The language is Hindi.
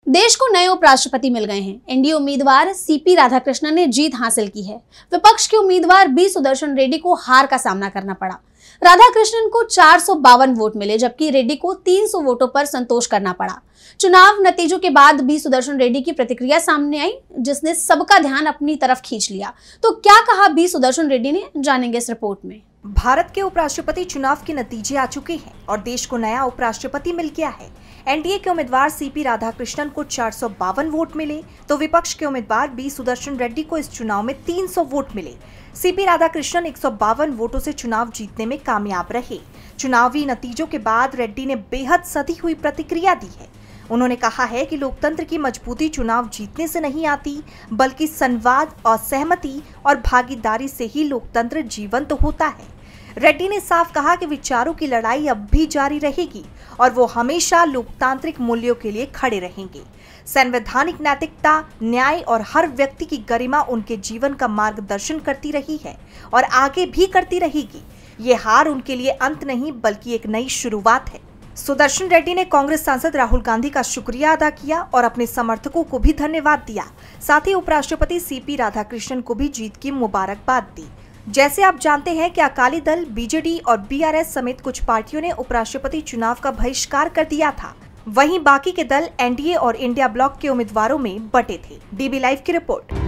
देश को नए उपराष्ट्रपति मिल गए हैं। एनडीए उम्मीदवार सीपी राधाकृष्णन ने जीत हासिल की है। विपक्ष के उम्मीदवार बी सुदर्शन रेड्डी को हार का सामना करना पड़ा। राधाकृष्णन को 452 वोट मिले, जबकि रेड्डी को 300 वोटों पर संतोष करना पड़ा। चुनाव नतीजों के बाद बी सुदर्शन रेड्डी की प्रतिक्रिया सामने आई, जिसने सबका ध्यान अपनी तरफ खींच लिया। तो क्या कहा बी सुदर्शन रेड्डी ने, जानेंगे इस रिपोर्ट में। भारत के उपराष्ट्रपति चुनाव के नतीजे आ चुके हैं और देश को नया उपराष्ट्रपति मिल गया है। एनडीए के उम्मीदवार सीपी राधाकृष्णन को 452 वोट मिले, तो विपक्ष के उम्मीदवार बी सुदर्शन रेड्डी को इस चुनाव में 300 वोट मिले। सीपी राधाकृष्णन 152 वोटों से चुनाव जीतने में कामयाब रहे। चुनावी नतीजों के बाद रेड्डी ने बेहद सधी हुई प्रतिक्रिया दी है। उन्होंने कहा है कि लोकतंत्र की मजबूती चुनाव जीतने से नहीं आती, बल्कि संवाद और सहमति और भागीदारी से ही लोकतंत्र जीवंत होता है। रेड्डी ने साफ कहा कि विचारों की लड़ाई अब भी जारी रहेगी और वो हमेशा लोकतांत्रिक मूल्यों के लिए खड़े रहेंगे। संवैधानिक नैतिकता, न्याय और हर व्यक्ति की गरिमा उनके जीवन का मार्गदर्शन करती रही है और आगे भी करती रहेगी। ये हार उनके लिए अंत नहीं, बल्कि एक नई शुरुआत है। सुदर्शन रेड्डी ने कांग्रेस सांसद राहुल गांधी का शुक्रिया अदा किया और अपने समर्थकों को भी धन्यवाद दिया। साथ ही उपराष्ट्रपति सीपी राधाकृष्णन को भी जीत की मुबारकबाद दी। जैसे आप जानते हैं कि अकाली दल, बीजेडी और बीआरएस समेत कुछ पार्टियों ने उपराष्ट्रपति चुनाव का बहिष्कार कर दिया था। वहीं बाकी के दल एनडीए और इंडिया ब्लॉक के उम्मीदवारों में बटे थे। डीबी लाइव की रिपोर्ट।